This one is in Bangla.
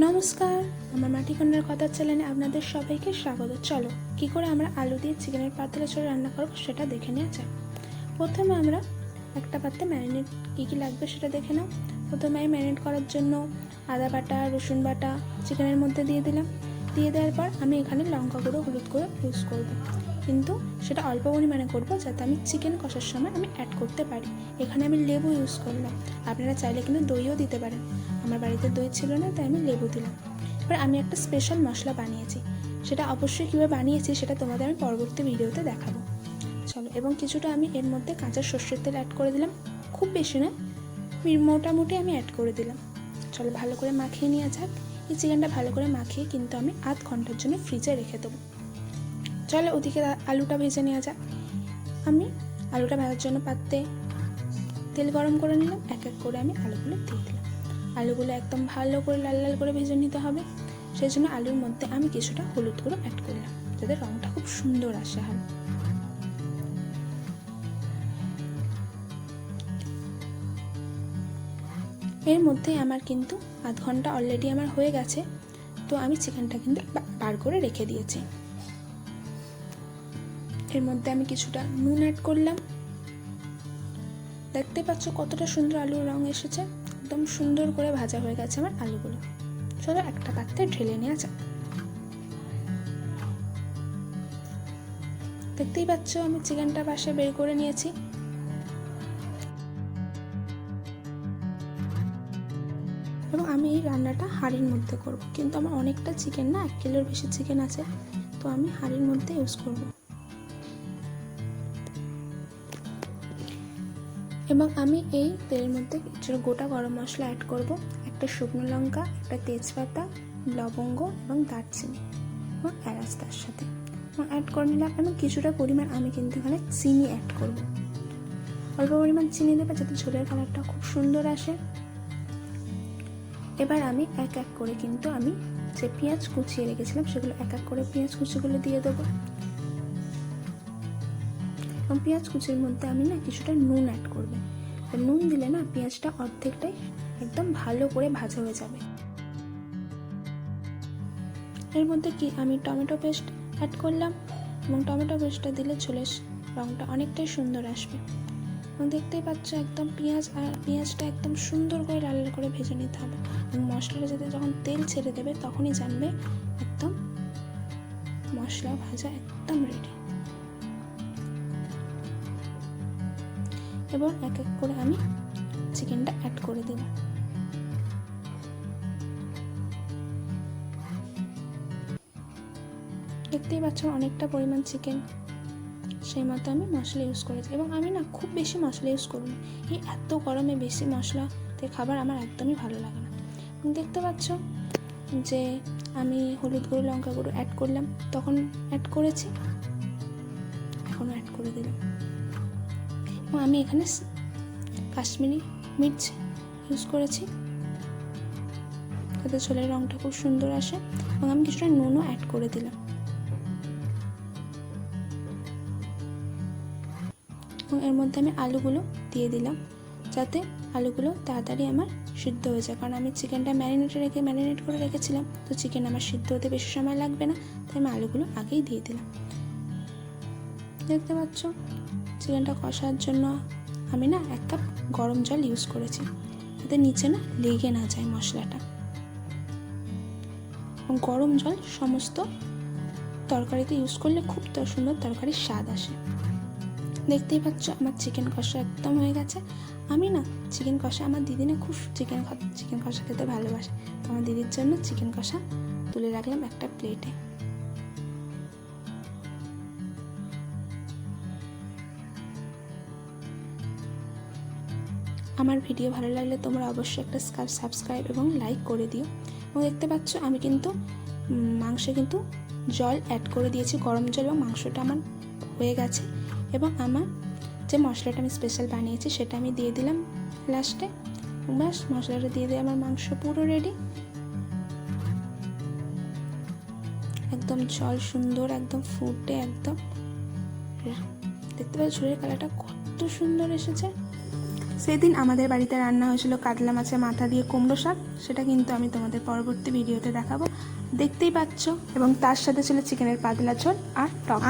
নমস্কার, আমার মাটিকন্যার কথা চ্যানেলে আপনাদের সবাইকে স্বাগত। চলো কি করে আমরা আলু দিয়ে চিকেনের পাতলা ঝোল রান্না করব সেটা দেখে নেওয়া যাক। প্রথমে আমরা একটা পাত্রে ম্যারিনেট কী লাগবে সেটা দেখে নাও। প্রথমে আমি ম্যারিনেট করার জন্য আদা বাটা, রসুন বাটা চিকেনের মধ্যে দিয়ে দিলাম। দিয়ে দেওয়ার পর আমি এখানে লঙ্কা গুঁড়ো, হলুদ গুঁড়ো ইউজ করব, কিন্তু সেটা অল্প পরিমাণে করব যাতে আমি চিকেন কষার সময় আমি অ্যাড করতে পারি। এখানে আমি লেবু ইউজ করলাম, আপনারা চাইলে কিন্তু দইও দিতে পারেন। আমার বাড়িতে দই ছিল না, তাই আমি লেবু দিলাম। এবার আমি একটা স্পেশাল মশলা বানিয়েছি, সেটা অবশ্যই কীভাবে বানিয়েছি সেটা তোমাদের আমি পরবর্তী ভিডিওতে দেখাবো। চলো, এবং কিছুটা আমি এর মধ্যে কাঁচা সর্ষের তেল অ্যাড করে দিলাম, খুব বেশি না, মোটামুটি আমি অ্যাড করে দিলাম। চলো ভালো করে মাখিয়ে নেওয়া যাক। এই চিকেনটা ভালো করে মাখিয়ে কিন্তু আমি আধ ঘন্টার জন্য ফ্রিজে রেখে দেবো। চলো ওদিকে আলুটা ভেজে নেওয়া যাক। আমি আলুটা ভাজার জন্য পাত্রে তেল গরম করে নিলাম, এক এক করে আমি আলুগুলো দিয়ে দিলাম। আলুগুলো একদম ভালো করে লাল লাল করে ভেজে নিতে হবে। সেই জন্য আলুর মধ্যে আমি কিছুটা হলুদ গুঁড়ো অ্যাড করলাম, যাতে রঙটা খুব সুন্দর আসে। এর মধ্যে আমার কিন্তু আধ ঘন্টা অলরেডি আমার হয়ে গেছে, তো আমি চিকেনটা কিন্তু বার করে রেখে দিয়েছি। এর মধ্যে আমি কিছুটা নুন অ্যাড করলাম। দেখতে পাচ্ছ কতটা সুন্দর আলুর রং এসেছে, একদম সুন্দর করে ভাজা হয়ে গেছে আমার আলুগুলো। চলো একটা পাত্রে ঢেলে নেওয়া যাক। দেখতেই পাচ্ছ আমি চিকেনটা পাশে বের করে নিয়েছি। এবং আমি এই রান্নাটা হাঁড়ির মধ্যে করব, কিন্তু আমার অনেকটা চিকেন না, 1 কিলোর বেশি চিকেন আছে, তো আমি হাঁড়ির মধ্যে ইউজ করব। এবং আমি এই তেলের মধ্যে কিছু গোটা গরম মশলা অ্যাড করব, একটা শুকনো লঙ্কা, একটা তেজপাতা, লবঙ্গ এবং দারচিনি এবং এলাচ তার সাথে অ্যাড করে নিলাম। এবং কিছুটা পরিমাণ আমি কিন্তু এখানে চিনি অ্যাড করব, অল্প পরিমাণ চিনি দেবে যাতে ঝোলের কালারটা খুব সুন্দর আসে। এবার আমি এক এক করে কিন্তু আমি যে পেঁয়াজ কুচিয়ে রেখেছিলাম সেগুলো এক এক করে পেঁয়াজ কুচিগুলো দিয়ে দেবো। এবং পেঁয়াজ কুচির মধ্যে আমি না কিছুটা নুন অ্যাড করবো। নুন দিলে না পেঁয়াজটা অর্ধেকটাই একদম ভালো করে ভাজা হয়ে যাবে। এর মধ্যে কি আমি টমেটো পেস্ট অ্যাড করলাম, এবং টমেটো পেস্টটা দিলে ঝোলের রঙটা অনেকটাই সুন্দর আসবে। এবং দেখতেই পাচ্ছ একদম পেঁয়াজটা একদম সুন্দর করে লাল লাল করে ভেজে নিতে হবে। এবং মশলাটা যাতে যখন তেল ছেড়ে দেবে তখনই জানবে একদম মশলা ভাজা একদম রেডি। এবার এক এক করে আমি চিকেনটা অ্যাড করে দিই। দেখতেই পাচ্ছ অনেকটা পরিমাণ চিকেন, সেই মতো আমি মশলা ইউজ করেছি। এবং আমি না খুব বেশি মশলা ইউজ করব না, এই এত গরমে বেশি মশলাতে খাবার আমার একদমই ভালো লাগে না। দেখতে পাচ্ছ যে আমি হলুদ গুঁড়ো, লঙ্কা গুঁড়ো অ্যাড করলাম, তখন অ্যাড করেছি, এখনও অ্যাড করে দিলাম। এবং আমি এখানে কাশ্মীরি মির্চ ইউজ করেছি যাতে ঝোলের রঙটা খুব সুন্দর আসে। এবং আমি কিছুটা নুনও অ্যাড করে দিলাম। এবং এর মধ্যে আমি আলুগুলো দিয়ে দিলাম, যাতে আলুগুলো তাড়াতাড়ি আমার সিদ্ধ হয়ে যায়, কারণ আমি চিকেনটা ম্যারিনেট করে রেখেছিলাম, তো চিকেন আমার সিদ্ধ হতে বেশি সময় লাগবে না, তাই আমি আলুগুলো আগেই দিয়ে দিলাম। দেখতে পাচ্ছ চিকেনটা কষার জন্য আমি না 1 কাপ গরম জল ইউজ করেছি, যাতে নিচে না লেগে না যায় মশলাটা। এবং গরম জল সমস্ত তরকারিতে ইউজ করলে খুব সুন্দর তরকারির স্বাদ আসে। দেখতেই পাচ্ছ আমার চিকেন কষা একদম হয়ে গেছে। আমি না চিকেন কষা, আমার দিদি না খুব চিকেন কষা খেতে ভালোবাসে, তো আমার দিদির জন্য চিকেন কষা তুলে রাখলাম একটা প্লেটে। আমার ভিডিও ভালো লাগলে তোমরা অবশ্যই একটা সাবস্ক্রাইব এবং লাইক করে দিও। এবং দেখতে পাচ্ছ আমি কিন্তু মাংসে কিন্তু জল অ্যাড করে দিয়েছি, গরম জল, এবং মাংসটা আমার হয়ে গেছে। এবং আমার যে মশলাটা আমি স্পেশাল বানিয়েছি সেটা আমি দিয়ে দিলাম লাস্টে। ব্যাস, মশলাটা দিয়ে দিয়ে আমার মাংস পুরো রেডি। একদম জল সুন্দর একদম ফুটে একদম দেখতে পাচ্ছ ঝোলের কালারটা কত সুন্দর এসেছে। সেদিন আমাদের বাড়িতে রান্না হয়েছিল কাতলা মাছের মাথা দিয়ে কুমড়ো শাক, সেটা কিন্তু আমি তোমাদের পরবর্তী ভিডিওতে দেখাবো, দেখতেই পাচ্ছ। এবং তার সাথে ছিল চিকেনের পাতলা ঝোল আর টক।